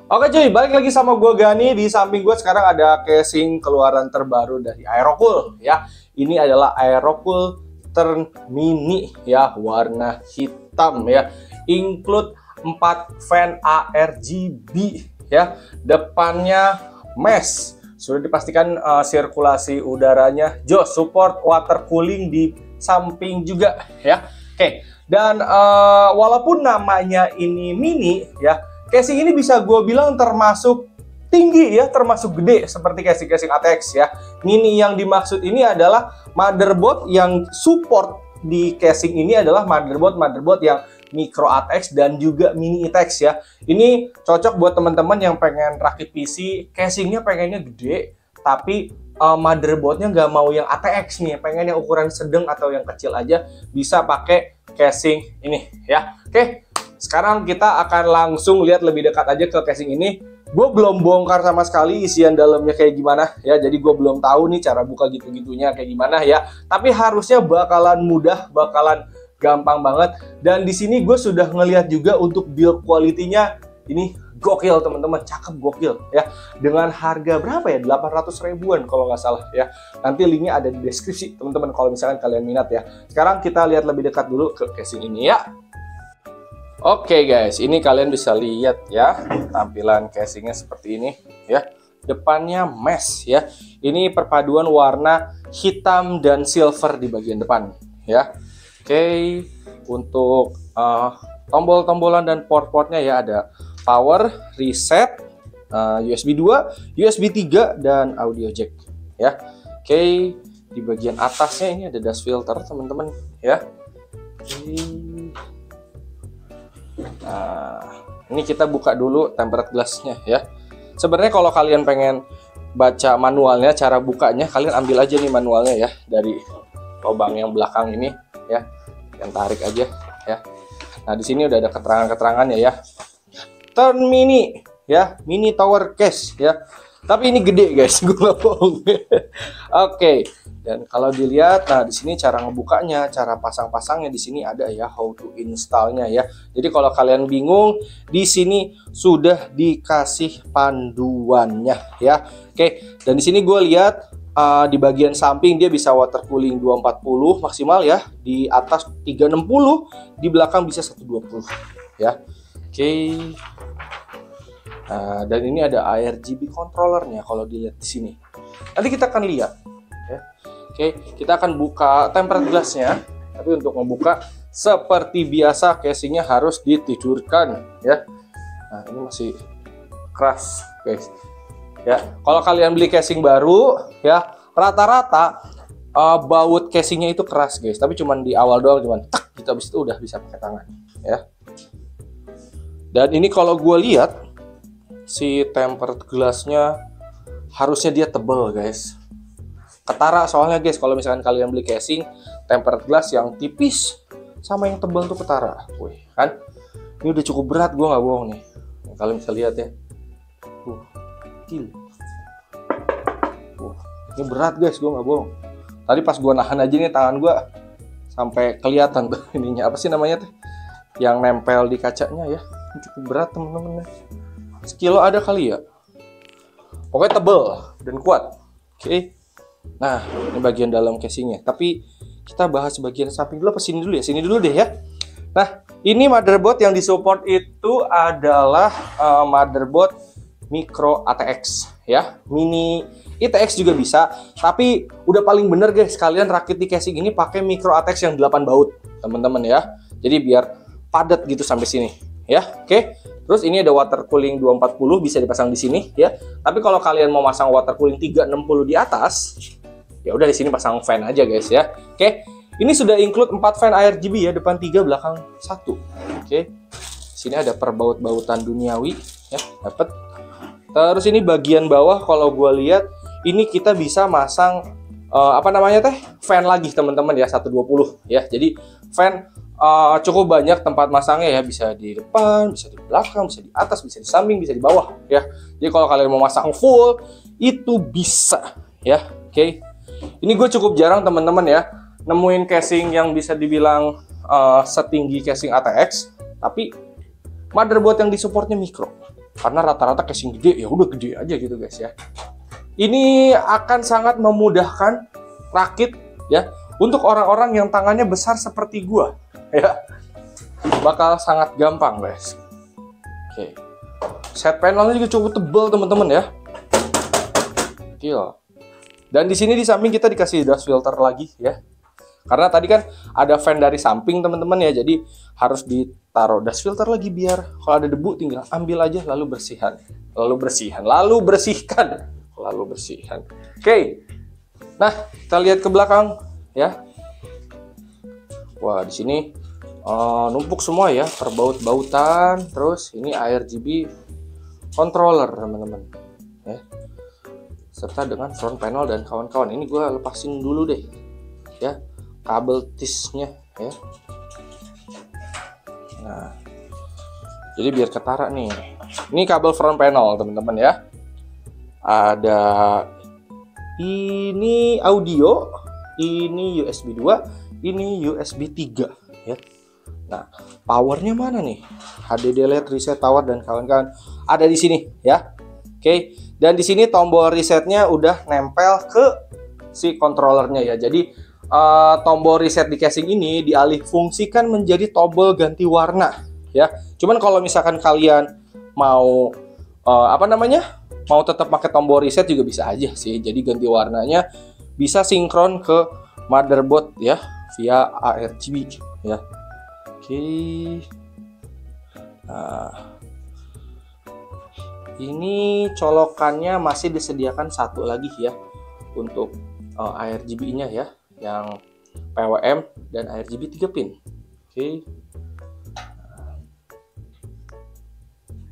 Oke cuy, balik lagi sama gue Gani. Di samping gue sekarang ada casing keluaran terbaru dari Aerocool ya. Ini adalah Aerocool Turn Mini ya, warna hitam ya. Include 4 fan ARGB ya. Depannya mesh. Sudah dipastikan sirkulasi udaranya jos, support water cooling di samping juga ya. Oke, dan walaupun namanya ini mini ya, casing ini bisa gue bilang termasuk tinggi ya, termasuk gede seperti casing-casing ATX ya. Mini yang dimaksud ini adalah motherboard yang support di casing ini adalah motherboard yang micro ATX dan juga mini ITX ya. Ini cocok buat teman-teman yang pengen rakit PC, casingnya pengennya gede, tapi motherboardnya nggak mau yang ATX nih, pengen yang ukuran sedang atau yang kecil aja, bisa pakai casing ini ya. Oke, sekarang kita akan langsung lihat lebih dekat aja ke casing ini. Gue belum bongkar sama sekali isian dalamnya kayak gimana ya, jadi gue belum tahu nih cara buka gitu-gitunya kayak gimana ya. Tapi harusnya bakalan mudah, bakalan gampang banget. Dan di sini gue sudah ngelihat juga untuk build quality-nya ini gokil teman-teman, cakep gokil ya. Dengan harga berapa ya? 800 ribuan kalau nggak salah ya. Nanti linknya ada di deskripsi teman-teman kalau misalkan kalian minat ya. Sekarang kita lihat lebih dekat dulu ke casing ini ya. Oke guys, ini kalian bisa lihat ya tampilan casingnya seperti ini ya. Depannya mesh ya. Ini perpaduan warna hitam dan silver di bagian depan ya. Oke, untuk tombol-tombolan dan port-portnya ya, ada power, reset, USB 2, USB 3, dan audio jack ya. Oke, di bagian atasnya ini ada dust filter teman-teman ya. Oke. Nah, ini kita buka dulu tempered glassnya ya. Sebenarnya kalau kalian pengen baca manualnya, cara bukanya, kalian ambil aja nih manualnya ya dari lubang yang belakang ini ya. Yang tarik aja ya. Nah, di sini udah ada keterangan-keterangannya ya. Turn Mini ya, mini tower case ya. Tapi ini gede guys, gue nggak bohong. Oke, dan kalau dilihat, nah di sini cara ngebukanya, cara pasang-pasangnya di sini ada ya, how to installnya ya. Jadi kalau kalian bingung, di sini sudah dikasih panduannya ya. Oke, dan di sini gue lihat di bagian samping dia bisa water cooling 240 maksimal ya, di atas 360, di belakang bisa 120 ya. Oke. Nah, dan ini ada ARGB controllernya kalau dilihat di sini. Nanti kita akan lihat ya. Oke, kita akan buka tempered glassnya. Tapi untuk membuka seperti biasa casingnya harus ditidurkan ya. Nah, ini masih keras guys. Ya, kalau kalian beli casing baru ya, rata-rata baut casingnya itu keras guys, tapi cuman di awal doang, cuman tak gitu, habis itu udah bisa pakai tangan ya. Dan ini kalau gue lihat si tempered glassnya harusnya dia tebel guys, ketara soalnya guys. Kalau misalkan kalian beli casing tempered glass yang tipis sama yang tebal tuh ketara. Wih kan, ini udah cukup berat, gue nggak bohong nih. Kalian bisa lihat ya. Gila. Ini berat guys, gue nggak bohong. Tadi pas gue nahan aja nih, tangan gue sampai kelihatan tuh ininya, apa sih namanya tuh, yang nempel di kacanya ya. Ini cukup berat temen-temen. Sekilo ada kali ya. Pokoknya tebel dan kuat. Oke. Nah, ini bagian dalam casingnya. Tapi kita bahas bagian samping dulu apa sini dulu ya? Sini dulu deh ya. Nah, ini motherboard yang disupport itu adalah motherboard micro ATX ya, mini ITX juga bisa, tapi udah paling bener guys kalian rakit di casing ini pakai micro ATX yang 8 baut teman-teman ya. Jadi biar padat gitu sampai sini ya. Oke. Terus ini ada water cooling 240 bisa dipasang di sini ya. Tapi kalau kalian mau pasang water cooling 360 di atas, ya udah di sini pasang fan aja guys ya. Oke. Ini sudah include 4 fan ARGB ya, depan 3 belakang 1. Oke. Sini ada perbaut-bautan duniawi ya, dapat. Terus ini bagian bawah kalau gue lihat ini kita bisa masang apa namanya teh, fan lagi teman-teman ya, 120 ya. Jadi fan cukup banyak tempat masangnya ya, bisa di depan, bisa di belakang, bisa di atas, bisa di samping, bisa di bawah ya. Jadi kalau kalian mau masang full itu bisa ya. Oke. Ini gue cukup jarang teman-teman ya nemuin casing yang bisa dibilang setinggi casing ATX tapi motherboard yang disupportnya micro. karena rata-rata casing gede ya udah gede aja gitu guys ya. Ini akan sangat memudahkan rakit ya untuk orang-orang yang tangannya besar seperti gua ya. Bakal sangat gampang guys. Oke. Set panelnya juga cukup tebal teman-teman ya. Gila. Dan di sini di samping kita dikasih dust filter lagi ya. Karena tadi kan ada fan dari samping teman-teman ya, jadi harus ditaruh dust filter lagi biar kalau ada debu tinggal ambil aja lalu bersihkan. Oke. Nah, kita lihat ke belakang ya. Wah, di sini numpuk semua ya, perbaut-bautan. Terus ini RGB controller teman-teman ya. Serta dengan front panel dan kawan-kawan. Ini gue lepasin dulu deh ya kabel tisnya ya. Nah, jadi biar ketara nih. Ini kabel front panel teman-teman ya. Ada ini audio, ini USB 2, ini USB 3 ya. Nah, powernya mana nih? HDD LED, reset, power dan kawan-kawan ada di sini ya. Oke, dan di sini tombol resetnya udah nempel ke si controllernya ya. Jadi tombol reset di casing ini dialih fungsikan menjadi tombol ganti warna ya. Cuman kalau misalkan kalian mau mau tetap pakai tombol reset juga bisa aja sih. Jadi ganti warnanya bisa sinkron ke motherboard ya via ARGB ya. Oke. Nah, ini colokannya masih disediakan satu lagi ya untuk ARGB-nya ya, yang PWM dan ARGB 3 pin. Oke.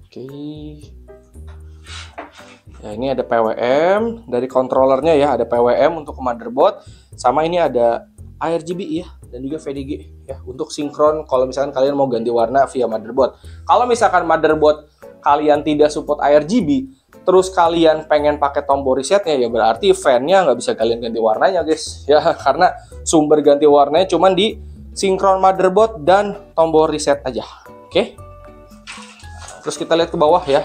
Oke. Ya, ini ada PWM dari controllernya ya, ada PWM untuk motherboard, sama ini ada ARGB ya, dan juga VDG ya untuk sinkron kalau misalkan kalian mau ganti warna via motherboard. Kalau misalkan motherboard kalian tidak support RGB, terus kalian pengen pakai tombol resetnya, ya berarti fan-nya nggak bisa kalian ganti warnanya guys ya, karena sumber ganti warnanya cuman di sinkron motherboard dan tombol reset aja. Oke. Terus kita lihat ke bawah ya.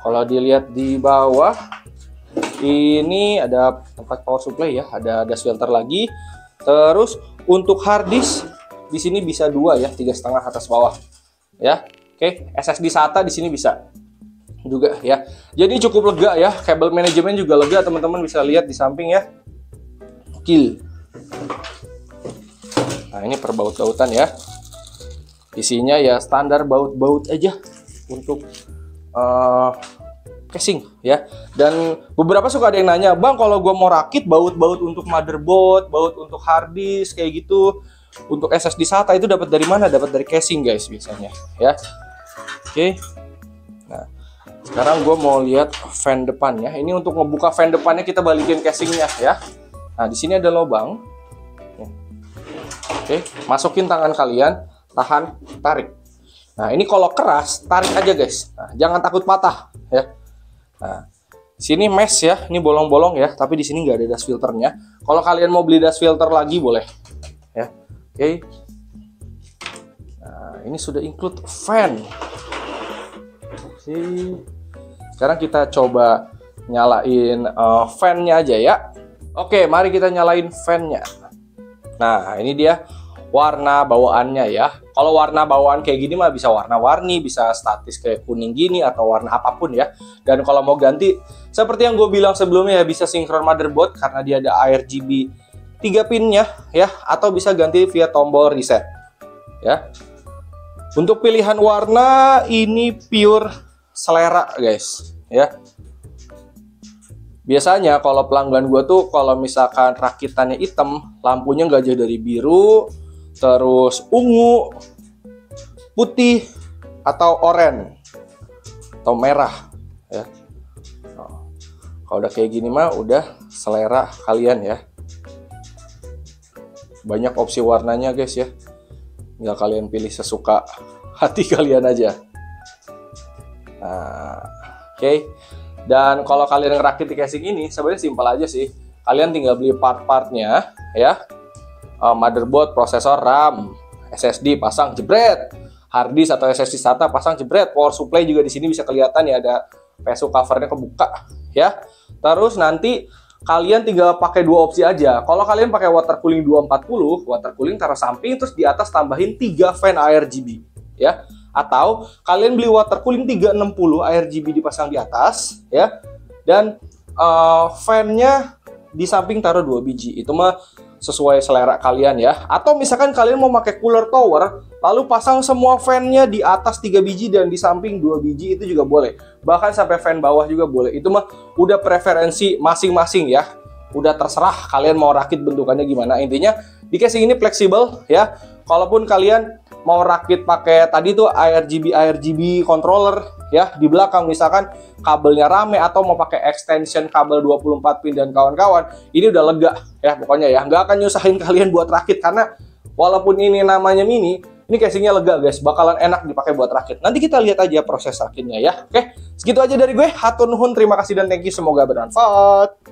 Kalau dilihat di bawah ini ada tempat power supply ya, ada dust filter lagi. Terus untuk hard disk di sini bisa 2 ya, 3,5 atas bawah ya. Oke, SSD SATA di sini bisa juga ya. Jadi cukup lega ya, kabel manajemen juga lega, teman-teman bisa lihat di samping ya. Gokil. Nah, ini perbaut-bautan ya. Isinya ya standar baut-baut aja untuk casing ya. Dan beberapa suka ada yang nanya, "Bang, kalau gue mau rakit baut-baut untuk motherboard, baut untuk hard disk kayak gitu, untuk SSD SATA itu dapat dari mana?" Dapat dari casing guys biasanya ya. Oke. Nah, sekarang gue mau lihat fan depannya. Ini untuk ngebuka fan depannya kita balikin casingnya ya. Nah, di sini ada lubang. Oke, masukin tangan kalian, tahan, tarik. Nah, ini kalau keras tarik aja guys. Nah, jangan takut patah ya. Nah, sini mesh ya, ini bolong-bolong ya, tapi di sini nggak ada dust filternya. Kalau kalian mau beli dust filter lagi boleh ya. Oke. Nah, ini sudah include fan. Sekarang kita coba nyalain fan-nya aja ya. Oke, mari kita nyalain fan-nya. Nah, ini dia warna bawaannya ya. Kalau warna bawaan kayak gini mah bisa warna-warni, bisa statis kayak kuning gini atau warna apapun ya. Dan kalau mau ganti, seperti yang gue bilang sebelumnya ya, bisa sinkron motherboard karena dia ada RGB 3 pinnya ya, atau bisa ganti via tombol reset ya. Untuk pilihan warna ini pure selera guys ya. Biasanya kalau pelanggan gue tuh kalau misalkan rakitannya hitam, lampunya nggak jauh dari biru, terus ungu, putih, atau oranye atau merah ya. Kalau udah kayak gini mah udah selera kalian ya. Banyak opsi warnanya guys ya, nggak kalian pilih sesuka hati kalian aja. Nah, oke. Dan kalau kalian ngerakit di casing ini sebenarnya simpel aja sih. Kalian tinggal beli part-partnya ya. Motherboard, prosesor, RAM, SSD pasang jebret. hard disk atau SSD SATA, pasang jebret. Power supply juga di sini bisa kelihatan ya, ada PSU covernya kebuka ya. Terus nanti kalian tinggal pakai dua opsi aja. Kalau kalian pakai water cooling 240, water cooling taruh samping, terus di atas tambahin 3 fan ARGB ya. Atau kalian beli water cooling 360 ARGB dipasang di atas ya. Dan fan-nya di samping taruh 2 biji. Itu mah sesuai selera kalian ya. Atau misalkan kalian mau pakai cooler tower, lalu pasang semua fan-nya di atas 3 biji dan di samping 2 biji, itu juga boleh. Bahkan sampai fan bawah juga boleh. Itu mah udah preferensi masing-masing ya. Udah terserah kalian mau rakit bentukannya gimana. Intinya di casing ini fleksibel ya. Kalaupun kalian mau rakit pakai tadi tuh ARGB controller ya, di belakang misalkan kabelnya rame, atau mau pakai extension kabel 24 pin dan kawan-kawan, ini udah lega ya pokoknya ya. Nggak akan nyusahin kalian buat rakit, karena walaupun ini namanya mini, ini casingnya lega guys, bakalan enak dipakai buat rakit. Nanti kita lihat aja proses rakitnya ya. Oke, segitu aja dari gue. Hatur nuhun, terima kasih dan thank you, semoga bermanfaat.